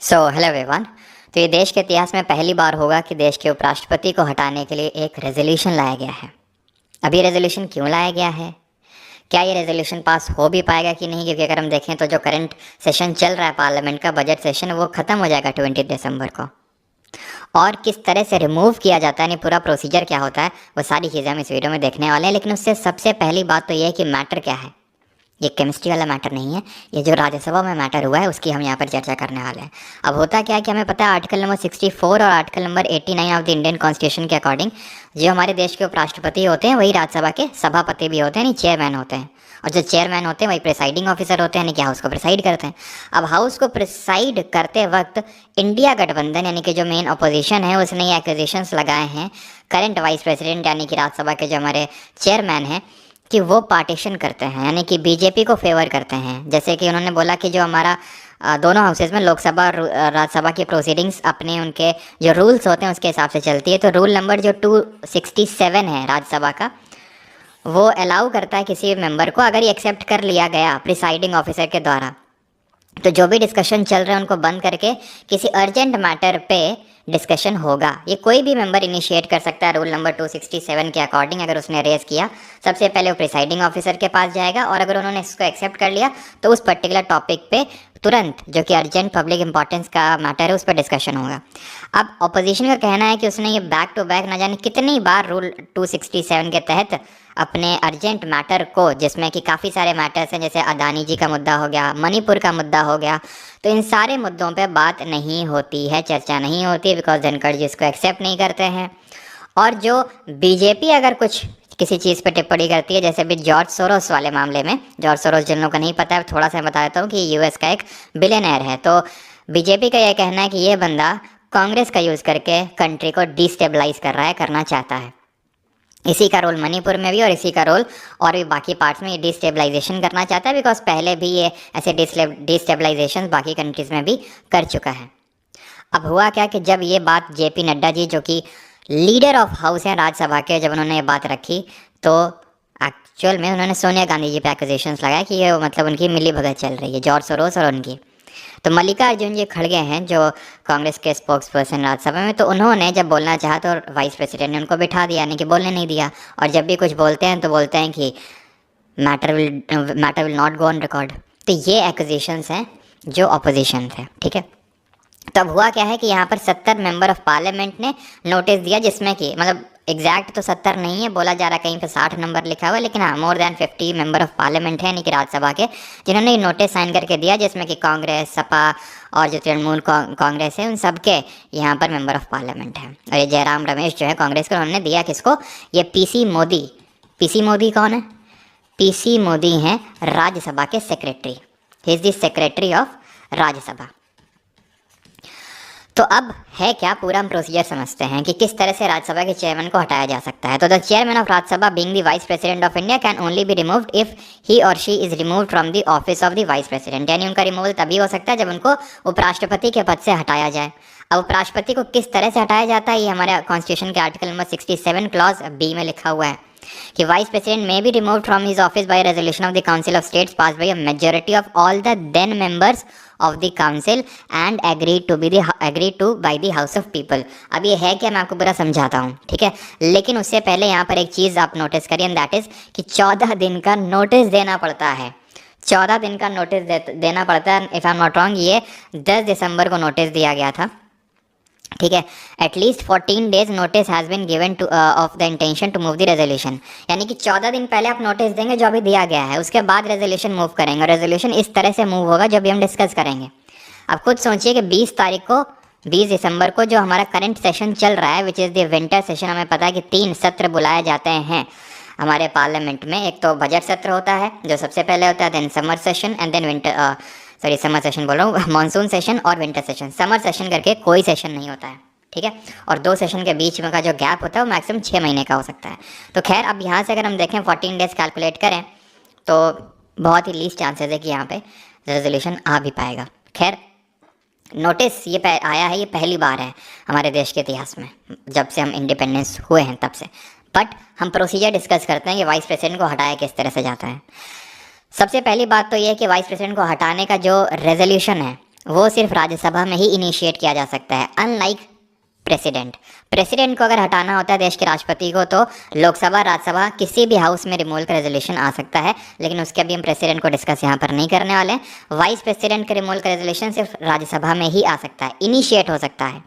Hello everyone. तो ये देश के इतिहास में पहली बार होगा कि देश के उपराष्ट्रपति को हटाने के लिए एक रेजोल्यूशन लाया गया है। अब ये रेजोल्यूशन क्यों लाया गया है? क्या ये रेजोल्यूशन पास हो भी पाएगा कि नहीं? क्योंकि अगर हम देखें तो जो करंट सेशन चल रहा है पार्लियामेंट का, बजट सेशन, वो ख़त्म हो जाएगा 20 दिसंबर को। और किस तरह से रिमूव किया जाता है, यानी पूरा प्रोसीजर क्या होता है, वो सारी चीज़ें हम इस वीडियो में देखने वाले हैं। लेकिन उससे सबसे पहली बात तो ये है कि मैटर क्या है। ये केमिस्ट्री वाला मैटर नहीं है, ये जो राज्यसभा में मैटर हुआ है उसकी हम यहाँ पर चर्चा करने वाले हैं। अब होता क्या है कि हमें पता है आर्टिकल नंबर 64 और article number 89 of the Indian constitution के अकॉर्डिंग जो हमारे देश के उपराष्ट्रपति होते हैं वही राज्यसभा के सभापति भी होते हैं, यानी चेयरमैन होते हैं। और जो चेयरमैन होते हैं वही प्रिसाइडिंग ऑफिसर होते हैं, यानी कि हाउस को प्रिसाइड करते हैं। अब हाउस को प्रिसाइड करते वक्त इंडिया गठबंधन यानी कि जो मेन अपोजिशन है उसने ये एक्विजिशंस लगाए हैं करंट वाइस प्रेसिडेंट यानी कि राज्यसभा के जो हमारे चेयरमैन हैं कि वो पार्टीशन करते हैं, यानी कि बीजेपी को फेवर करते हैं। जैसे कि उन्होंने बोला कि जो हमारा दोनों हाउसेज में लोकसभा और राज्यसभा की प्रोसीडिंग्स अपने उनके जो रूल्स होते हैं उसके हिसाब से चलती है। तो रूल नंबर जो 267 है राज्यसभा का, वो अलाउ करता है किसी मेंबर को, अगर ये एक्सेप्ट कर लिया गया प्रिसाइडिंग ऑफिसर के द्वारा, तो जो भी डिस्कशन चल रहे हैं उनको बंद करके किसी अर्जेंट मैटर पे डिस्कशन होगा। ये कोई भी मेंबर इनिशिएट कर सकता है रूल नंबर 267 के अकॉर्डिंग। अगर उसने रेज किया, सबसे पहले वो प्रिसाइडिंग ऑफिसर के पास जाएगा और अगर उन्होंने इसको एक्सेप्ट कर लिया तो उस पर्टिकुलर टॉपिक पे तुरंत, जो कि अर्जेंट पब्लिक इंपॉर्टेंस का मैटर है, उस पर डिस्कशन होगा। अब ऑपोजिशन का कहना है कि उसने ये बैक टू बैक न जाने कितनी बार रूल 267 के तहत अपने अर्जेंट मैटर को, जिसमें कि काफ़ी सारे मैटर्स हैं, जैसे अदानी जी का मुद्दा हो गया, मणिपुर का मुद्दा हो गया, तो इन सारे मुद्दों पे बात नहीं होती है, चर्चा नहीं होती है, बिकॉज धनखड़ जी इसको एक्सेप्ट नहीं करते हैं। और जो बीजेपी अगर कुछ किसी चीज़ पे टिप्पणी करती है, जैसे अभी जॉर्ज सोरोस वाले मामले में, जॉर्ज सोरोस जिन लोगों को नहीं पता है थोड़ा सा बता देता हूँ कि यूएस का एक बिलियनर है। तो बीजेपी का यह कहना है कि ये बंदा कांग्रेस का यूज़ करके कंट्री को डिस्टेबलाइज कर रहा है, करना चाहता है। इसी का रोल मणिपुर में भी और इसी का रोल और भी बाकी पार्ट्स में ये डिस्टेबलाइजेशन करना चाहता है, बिकॉज पहले भी ये ऐसे डिस्टेबलाइजेशन बाकी कंट्रीज़ में भी कर चुका है। अब हुआ क्या कि जब ये बात जेपी नड्डा जी, जो कि लीडर ऑफ हाउस हैं राज्यसभा के, जब उन्होंने ये बात रखी तो एक्चुअल में उन्होंने सोनिया गांधी जी पे एक्यूजेशंस लगाया कि ये मतलब उनकी मिली भगत चल रही है, जॉर्ज सोरोस और उनकी। तो मल्लिकार्जुन जी खड़गे हैं जो कांग्रेस के स्पोक्स पर्सन राज्यसभा में, तो उन्होंने जब बोलना चाहा तो वाइस प्रेसिडेंट ने उनको बिठा दिया, यानी कि बोलने नहीं दिया। और जब भी कुछ बोलते हैं तो बोलते हैं कि matter will not go on record. तो ये एक्यूजेशंस हैं जो अपोजिशन थे, ठीक है। तब हुआ क्या है कि यहाँ पर 70 मेंबर ऑफ पार्लियामेंट ने नोटिस दिया, जिसमें कि मतलब एग्जैक्ट तो 70 नहीं है, बोला जा रहा है कहीं पे 60 नंबर लिखा हुआ है, लेकिन हाँ more than 50 member of parliament है, यानी कि राज्यसभा के, जिन्होंने ये नोटिस साइन करके दिया, जिसमें कि कांग्रेस, सपा और जो तृणमूल कांग्रेस है, उन सब के यहाँ पर मेंबर ऑफ पार्लियामेंट है। और ये जयराम रमेश जो है कांग्रेस के, उन्होंने दिया किसको? ये पीसी मोदी कौन है? पीसी मोदी हैं राज्यसभा के secretary, he is the secretary of Rajya Sabha. तो अब है क्या, पूरा हम प्रोसीजर समझते हैं कि किस तरह से राज्यसभा के चेयरमैन को हटाया जा सकता है। तो the chairman of Rajya Sabha being the vice president of India can only be removed if he or she is removed from the office of the vice president, यानी उनका रिमूवल तभी हो सकता है जब उनको उपराष्ट्रपति के पद से हटाया जाए। अब उपराष्ट्रपति को किस तरह से हटाया जाता है, ये हमारे कॉन्स्टिट्यूशन के आर्टिकल नंबर 67 क्लॉज बी में लिखा हुआ है कि vice president may be removed from his office by resolution of the council of states passed by a majority of all the then members of the council and agree to by the house of people. अब ये है कि मैं आपको पूरा समझाता हूँ, ठीक है। लेकिन उससे पहले यहाँ पर एक चीज़ आप नोटिस करिए, एंड दैट इज़ कि 14 दिन का नोटिस देना पड़ता है। 14 दिन का नोटिस देना पड़ता है। If I am not wrong, ये 10 दिसंबर को नोटिस दिया गया था, ठीक है। At least 14 days notice has been given to of the intention to move the resolution, यानी कि 14 दिन पहले आप नोटिस देंगे जो अभी दिया गया है, उसके बाद रेजोल्यूशन मूव करेंगे। और रेजोल्यूशन इस तरह से मूव होगा जो भी हम डिस्कस करेंगे। अब खुद सोचिए कि 20 दिसंबर को जो हमारा करंट सेशन चल रहा है, which is the winter session, हमें पता है कि 3 सत्र बुलाए जाते हैं हमारे पार्लियामेंट में। एक तो बजट सत्र होता है जो सबसे पहले होता है, then summer session and then summer session बोल रहा हूँ, मानसून सेशन और विंटर सेशन। समर सेशन करके कोई सेशन नहीं होता है, ठीक है। और 2 सेशन के बीच में का जो गैप होता है वो मैक्सिमम 6 महीने का हो सकता है। तो खैर, अब यहाँ से अगर हम देखें 14 डेज कैलकुलेट करें तो बहुत ही लीस्ट चांसेस है कि यहाँ पे रेजोल्यूशन आ भी पाएगा। खैर, नोटिस ये आया है, ये पहली बार है हमारे देश के इतिहास में जब से हम इंडिपेंडेंस हुए हैं तब से। बट हम प्रोसीजर डिस्कस करते हैं कि वाइस प्रेसिडेंट को हटाया किस तरह से जाता है। सबसे पहली बात तो ये है कि वाइस प्रेसिडेंट को हटाने का जो रेजोल्यूशन है वो सिर्फ राज्यसभा में ही इनिशिएट किया जा सकता है, अनलाइक प्रेसिडेंट को अगर हटाना होता है देश के राष्ट्रपति को, तो लोकसभा, राज्यसभा, किसी भी हाउस में रिमूवल का रेजोल्यूशन आ सकता है, लेकिन उसके अभी हम प्रेसिडेंट को डिस्कस यहाँ पर नहीं करने वाले। वाइस प्रेसिडेंट के रिमूवल का रेजोल्यूशन सिर्फ राज्यसभा में ही आ सकता है, इनिशिएट हो सकता है,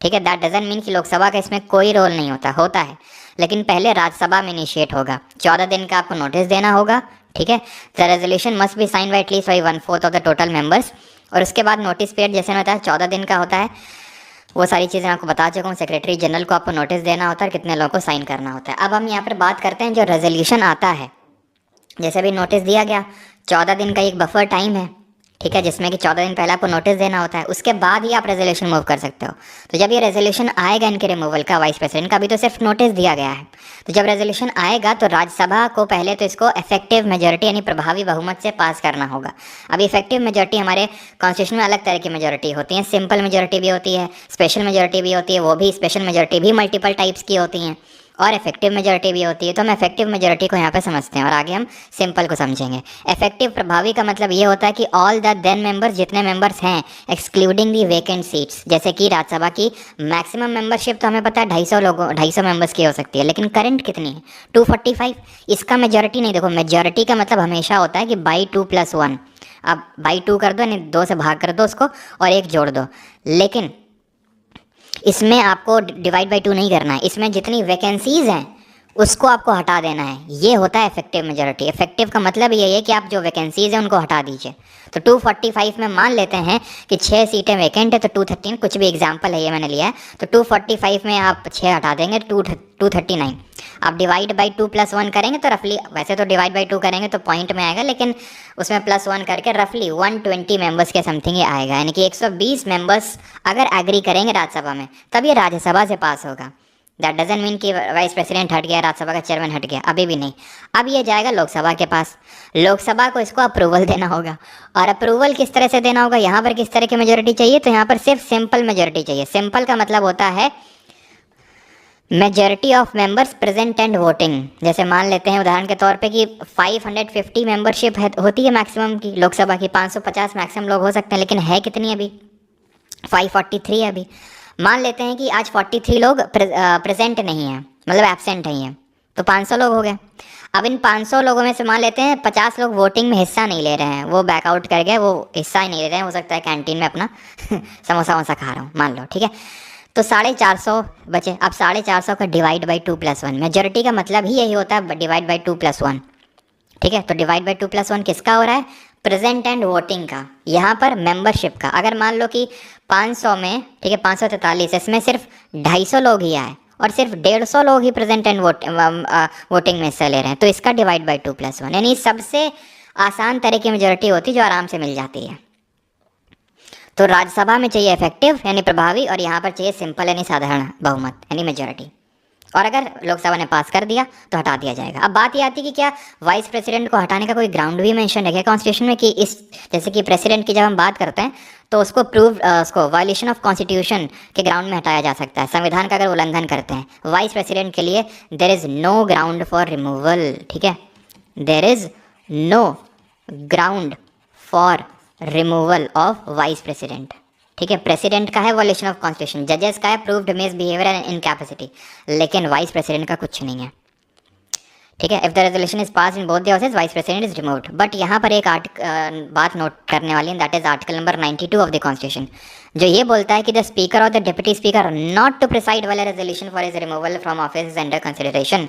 ठीक है। दैट डजंट मीन कि लोकसभा का इसमें कोई रोल नहीं होता है, लेकिन पहले राज्यसभा में इनिशिएट होगा। 14 दिन का आपको नोटिस देना होगा, ठीक है। The resolution must be sign by at least by 1/4 of the total members, और उसके बाद नोटिस पीरियड जैसे मैंने बताया 14 दिन का होता है। वो सारी चीज़ें आपको बता चुका हूँ। सेक्रेटरी जनरल को आपको नोटिस देना होता है, कितने लोगों को साइन करना होता है। अब हम यहाँ पर बात करते हैं जो रेजोल्यूशन आता है, जैसे भी नोटिस दिया गया 14 दिन का एक बफर टाइम है, ठीक है, जिसमें कि 14 दिन पहले आपको नोटिस देना होता है, उसके बाद ही आप रेजोल्यूशन मूव कर सकते हो। तो जब ये रेजोल्यूशन आएगा इनके रिमूवल का, वाइस प्रेसिडेंट का, अभी तो सिर्फ नोटिस दिया गया है, तो जब रेजोल्यूशन आएगा तो राज्यसभा को पहले तो इसको इफेक्टिव मेजॉरिटी यानी प्रभावी बहुमत से पास करना होगा। अब इफेक्टिव मेजॉरिटी हमारे कॉन्स्टिट्यूशन में अलग तरह की मेजॉरिटी होती है, सिंपल मेजॉरिटी भी होती है, स्पेशल मेजॉरिटी भी होती है, वो भी स्पेशल मेजॉरिटी भी मल्टीपल टाइप्स की होती हैं, और इफेक्टिव मेजॉरिटी भी होती है। तो हम इफेक्टिव मेजॉरिटी को यहाँ पे समझते हैं और आगे हम सिंपल को समझेंगे। इफेक्टिव प्रभावी का मतलब ये होता है कि ऑल द देन मेंबर्स, जितने मेंबर्स हैं एक्सक्लूडिंग दी वेकेंट सीट्स, जैसे कि राज्यसभा की मैक्सिमम मेंबरशिप तो हमें पता है 250 मेंबर्स की हो सकती है, लेकिन करंट कितनी है 245। इसका मेजॉरिटी नहीं, देखो मेजॉरिटी का मतलब हमेशा होता है कि बाई 2+1, अब बाई 2 कर दो, यानी 2 से भाग कर दो उसको और 1 जोड़ दो, लेकिन इसमें आपको डिवाइड बाई 2 नहीं करना है। इसमें जितनी वैकेंसीज़ हैं उसको आपको हटा देना है, ये होता है इफेक्टिव मेजॉरिटी। इफेक्टिव का मतलब ये है कि आप जो वैकेंसीज़ हैं उनको हटा दीजिए। तो 245 में मान लेते हैं कि 6 सीटें वैकेंट है, तो 213, कुछ भी एग्जांपल है ये मैंने लिया है, तो 245 में आप 6 हटा देंगे, 239। आप डिवाइड बाई 2+1 करेंगे तो रफली, वैसे तो डिवाइड बाई 2 करेंगे तो पॉइंट में आएगा, लेकिन उसमें +1 करके रफली 120 मेंबर्स के समथिंग ये आएगा, यानी कि 120 मेंबर्स अगर एग्री करेंगे राज्यसभा में तब ये राज्यसभा से पास होगा। दैट डजंट मीन कि वाइस प्रेसिडेंट हट गया, राज्यसभा का चेयरमैन हट गया, अभी भी नहीं। अब ये जाएगा लोकसभा के पास, लोकसभा को इसको अप्रूवल देना होगा, और अप्रूवल किस तरह से देना होगा, यहाँ पर किस तरह की मेजोरिटी चाहिए, तो यहाँ पर सिर्फ सिंपल मेजोरिटी चाहिए। सिंपल का मतलब होता है majority of members present and voting. जैसे मान लेते हैं उदाहरण के तौर पे कि 550 मेंबरशिप होती है मैक्सिमम की, लोकसभा की 550 मैक्सिमम लोग हो सकते हैं, लेकिन है कितनी अभी 543 है अभी। मान लेते हैं कि आज 43 लोग प्रेजेंट नहीं हैं, मतलब एब्सेंट नहीं हैं, तो 500 लोग हो गए। अब इन 500 लोगों में से मान लेते हैं 50 लोग वोटिंग में हिस्सा नहीं ले रहे हैं, वो बैकआउट कर गए, वो हिस्सा ही नहीं ले रहे हैं, हो सकता है कैंटीन में अपना समोसा वोसा खा रहा हूँ मान लो, ठीक है। तो 450 बचे। अब 450 का डिवाइड बाई 2+1, मेजोरिटी का मतलब ही यही होता है, डिवाइड बाई 2+1, ठीक है। तो डिवाइड बाई 2+1 किसका हो रहा है, प्रेजेंट एंड वोटिंग का, यहाँ पर मेंबरशिप का। अगर मान लो कि 500 में, ठीक है 543, इसमें सिर्फ 250 लोग ही आए और सिर्फ 150 लोग ही प्रेजेंट एंड वोटिंग में हिस्सा ले रहे हैं, तो इसका डिवाइड बाई 2+1, यानी सबसे आसान तरह की मेजोरिटी होती है जो आराम से मिल जाती है। तो राज्यसभा में चाहिए इफेक्टिव यानी प्रभावी, और यहाँ पर चाहिए सिंपल यानी साधारण बहुमत यानी मेजोरिटी, और अगर लोकसभा ने पास कर दिया तो हटा दिया जाएगा। अब बात ये आती है कि क्या वाइस प्रेसिडेंट को हटाने का कोई ग्राउंड भी मेंशन है क्या कॉन्स्टिट्यूशन में, कि इस जैसे कि प्रेसिडेंट की जब हम बात करते हैं तो उसको उसको वायलेशन ऑफ कॉन्स्टिट्यूशन के ग्राउंड में हटाया जा सकता है, संविधान का अगर उल्लंघन करते हैं वाइस प्रेसिडेंट के लिए there is no ground for removal, ठीक है, there is no ground for removal of vice president, ठीक है। प्रेसिडेंट का है वॉल्यूशन ऑफ कॉन्स्टिट्यूशन, जजेस का है प्रूव्ड मिसबिहेवियर एंड इनकैपेसिटी, लेकिन वाइस प्रेसिडेंट का कुछ नहीं है, ठीक है। If the resolution is pass in both the houses vice president is removed. But यहाँ पर एक बात नोट करने वाली है, that is article number 92 of the constitution, जो ये बोलता है कि द स्पीकर और the deputy speaker not to preside while a resolution for his removal from office is under consideration,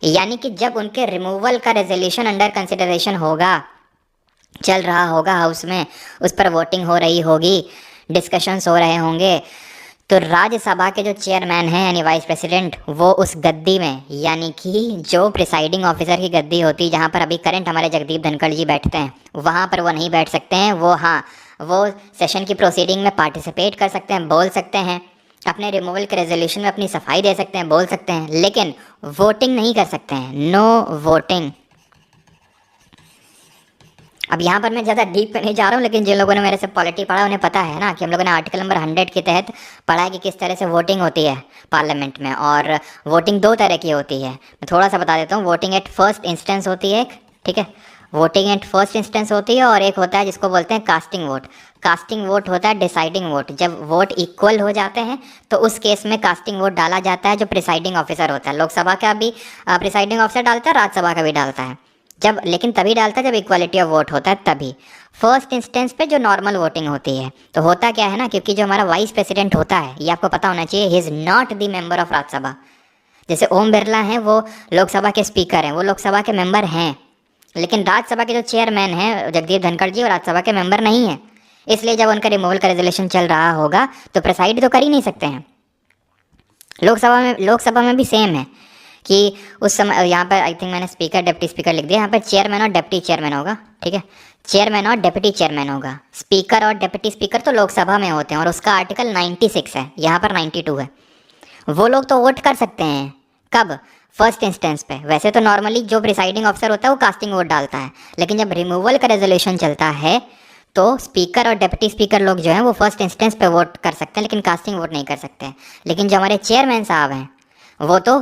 यानी कि जब उनके रिमूवल का रेजोल्यूशन अंडर कंसिडरेशन होगा, चल रहा होगा हाउस में, उस पर वोटिंग हो रही होगी, डिस्कशंस हो रहे होंगे, तो राज्यसभा के जो चेयरमैन हैं यानी वाइस प्रेसिडेंट, वो उस गद्दी में, यानी कि जो प्रिसाइडिंग ऑफिसर की गद्दी होती है जहाँ पर अभी करंट हमारे जगदीप धनखड़ जी बैठते हैं, वहाँ पर वो नहीं बैठ सकते हैं। वो हाँ, वो सेशन की प्रोसीडिंग में पार्टिसिपेट कर सकते हैं, बोल सकते हैं, अपने रिमूवल के रेजोल्यूशन में अपनी सफाई दे सकते हैं, बोल सकते हैं, लेकिन वोटिंग नहीं कर सकते हैं, नो वोटिंग। अब यहाँ पर मैं ज़्यादा डीप पे नहीं जा रहा हूँ, लेकिन जिन लोगों ने मेरे से पॉलिटी पढ़ा उन्हें पता है ना कि हम लोगों ने आर्टिकल नंबर 100 के तहत पढ़ा है कि किस तरह से वोटिंग होती है पार्लियामेंट में, और वोटिंग 2 तरह की होती है। मैं थोड़ा सा बता देता हूँ। वोटिंग एट फर्स्ट इंस्टेंस होती है एक, ठीक है, वोटिंग एट फर्स्ट इंस्टेंस होती है, और एक होता है जिसको बोलते हैं कास्टिंग वोट। कास्टिंग वोट होता है डिसाइडिंग वोट। जब वोट इक्वल हो जाते हैं तो उस केस में कास्टिंग वोट डाला जाता है, जो प्रिसाइडिंग ऑफिसर होता है। लोकसभा का भी प्रिसाइडिंग ऑफिसर डालता है, राज्यसभा का भी डालता है, जब लेकिन तभी डालता है जब इक्वालिटी ऑफ वोट होता है तभी। फर्स्ट इंस्टेंस पे जो नॉर्मल वोटिंग होती है, तो होता क्या है ना, क्योंकि जो हमारा वाइस प्रेसिडेंट होता है, ये आपको पता होना चाहिए, he is not the member of Rajya Sabha. जैसे ओम बिरला हैं, वो लोकसभा के स्पीकर हैं, वो लोकसभा के मेंबर हैं, लेकिन राज्यसभा के जो चेयरमैन हैं जगदीप धनखड़ जी, वो राज्यसभा के मेंबर नहीं हैं। इसलिए जब उनका रिमूवल का रेजोल्यूशन चल रहा होगा तो प्रेसाइड तो कर ही नहीं सकते हैं। लोकसभा में भी सेम है कि उस समय यहाँ पर आई थिंक मैंने स्पीकर डिप्टी स्पीकर लिख दिया, यहाँ पर चेयरमैन और डिप्टी चेयरमैन होगा, ठीक है, चेयरमैन और डिप्टी चेयरमैन होगा। स्पीकर और डिप्टी स्पीकर तो लोकसभा में होते हैं, और उसका आर्टिकल 96 है, यहाँ पर 92 है। वो लोग तो वोट कर सकते हैं, कब? फर्स्ट इंस्टेंस पे। वैसे तो नॉर्मली जो प्रिसाइडिंग ऑफिसर होता है वो कास्टिंग वोट डालता है, लेकिन जब रिमूवल का रेजोल्यूशन चलता है तो स्पीकर और डिप्टी स्पीकर लोग जो हैं वो फर्स्ट इंस्टेंस पे वोट कर सकते हैं, लेकिन कास्टिंग वोट नहीं कर सकते हैं। लेकिन जो हमारे चेयरमैन साहब हैं वो तो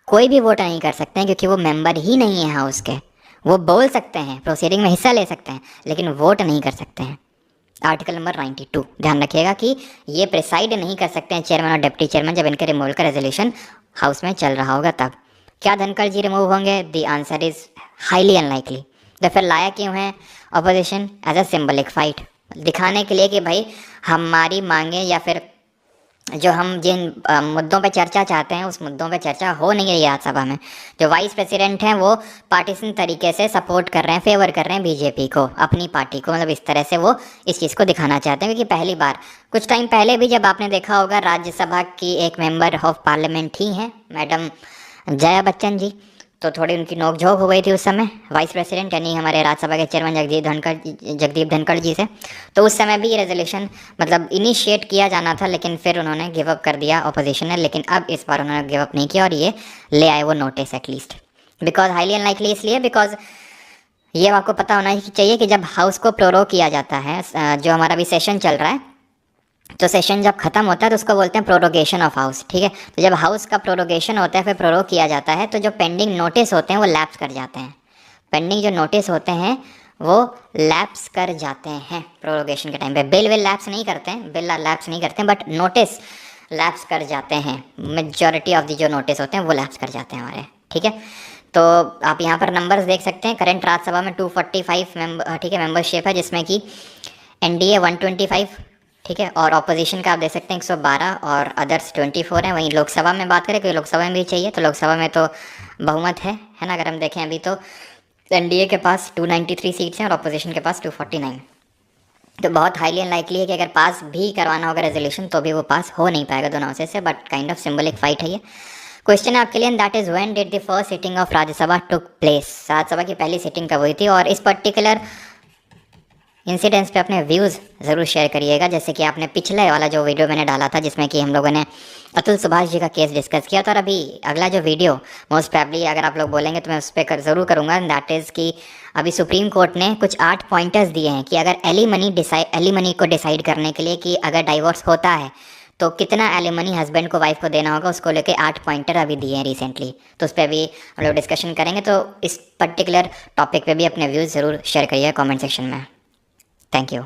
कोई भी वोट नहीं कर सकते हैं, क्योंकि वो मेंबर ही नहीं है हाउस के। वो बोल सकते हैं, प्रोसीडिंग में हिस्सा ले सकते हैं, लेकिन वोट नहीं कर सकते हैं। आर्टिकल नंबर 92, ध्यान रखिएगा कि ये प्रिसाइड नहीं कर सकते हैं चेयरमैन और डिप्टी चेयरमैन जब इनके रिमूवल का रेजोल्यूशन हाउस में चल रहा होगा तब। क्या धनखड़ जी रिमूव होंगे? The answer is highly unlikely. तो फिर लाया क्यों है opposition? As a symbolic fight, दिखाने के लिए कि भाई हमारी मांगे या फिर जो हम जिन मुद्दों पे चर्चा चाहते हैं उस मुद्दों पे चर्चा हो नहीं रही है राज्यसभा में। जो वाइस प्रेसिडेंट हैं वो पार्टीशन तरीके से सपोर्ट कर रहे हैं, फेवर कर रहे हैं बीजेपी को, अपनी पार्टी को, मतलब इस तरह से वो इस चीज़ को दिखाना चाहते हैं। क्योंकि पहली बार कुछ टाइम पहले भी जब आपने देखा होगा, राज्यसभा की एक मेंबर ऑफ पार्लियामेंट ही हैं मैडम जया बच्चन जी, तो थोड़ी उनकी नोकझोंक हो गई थी उस समय वाइस प्रेसिडेंट यानी हमारे राज्यसभा के चेयरमैन जगदीप धनखड़ जी से। तो उस समय भी ये रेजोल्यूशन मतलब इनिशिएट किया जाना था, लेकिन फिर उन्होंने गिव अप कर दिया ऑपोजिशन ने। लेकिन अब इस बार उन्होंने गिव अप नहीं किया और ये ले आए वो notice at least. Because highly unlikely इसलिए बिकॉज ये आपको पता होना चाहिए कि जब हाउस को प्रोरोग किया जाता है, जो हमारा अभी सेशन चल रहा है, तो सेशन जब खत्म होता है तो उसको बोलते हैं प्रोरोगेशन ऑफ हाउस, ठीक है। तो जब हाउस का प्रोरोगेशन होता है, फिर प्रोरोग किया जाता है, तो जो पेंडिंग नोटिस होते हैं वो लैप्स कर जाते हैं। पेंडिंग जो नोटिस होते हैं वो लैप्स कर जाते हैं प्रोरोगेशन के टाइम पे। बिल लैप्स नहीं करते हैं, बिल लैप्स नहीं करते हैं, बट नोटिस लैप्स कर जाते हैं। मेजॉरिटी ऑफ दी जो नोटिस होते हैं वो लैप्स कर जाते हैं हमारे, ठीक है। तो आप यहाँ पर नंबर्स देख सकते हैं। करंट राज्यसभा में 245 मेंबर, ठीक है, मेंबरशिप है, जिसमें कि एनडीए 125, ठीक है, और ऑपोजिशन का आप देख सकते हैं 112 और अदर्स 24 हैं। वहीं लोकसभा में बात करें, क्योंकि लोकसभा में भी चाहिए, तो लोकसभा में तो बहुमत है ना। अगर हम देखें अभी तो एनडीए के पास 293 सीट्स हैं और ऑपोजिशन के पास 249। तो बहुत हाईली अनलाइकली है कि अगर पास भी करवाना होगा रेजोल्यूशन तो भी वो पास हो नहीं पाएगा दोनों से, but kind of symbolic fight है ये। क्वेश्चन है आपके लिए, that is when did the first sitting of Rajya Sabha took place? Rajya Sabha की पहली सिटिंग कब हुई थी? और इस पर्टिकुलर इंसिडेंट्स पे अपने व्यूज़ ज़रूर शेयर करिएगा। जैसे कि आपने पिछले वाला जो वीडियो मैंने डाला था जिसमें कि हम लोगों ने अतुल सुभाष जी का केस डिस्कस किया था, और अभी अगला जो वीडियो मोस्ट प्रॉब्ली अगर आप लोग बोलेंगे तो मैं उस पर ज़रूर करूँगा। दैट इज़ कि अभी सुप्रीम कोर्ट ने कुछ 8 पॉइंटर्स दिए हैं कि अगर एलिमनी को डिसाइड करने के लिए कि अगर डाइवोर्स होता है तो कितना एलिमनी हस्बैंड को वाइफ को देना होगा, उसको लेके 8 पॉइंटर अभी दिए हैं रिसेंटली। तो उस पर भी हम लोग डिस्कशन करेंगे। तो इस पर्टिकुलर टॉपिक पे भी अपने व्यूज़ ज़रूर शेयर करिए कमेंट सेक्शन में। Thank you.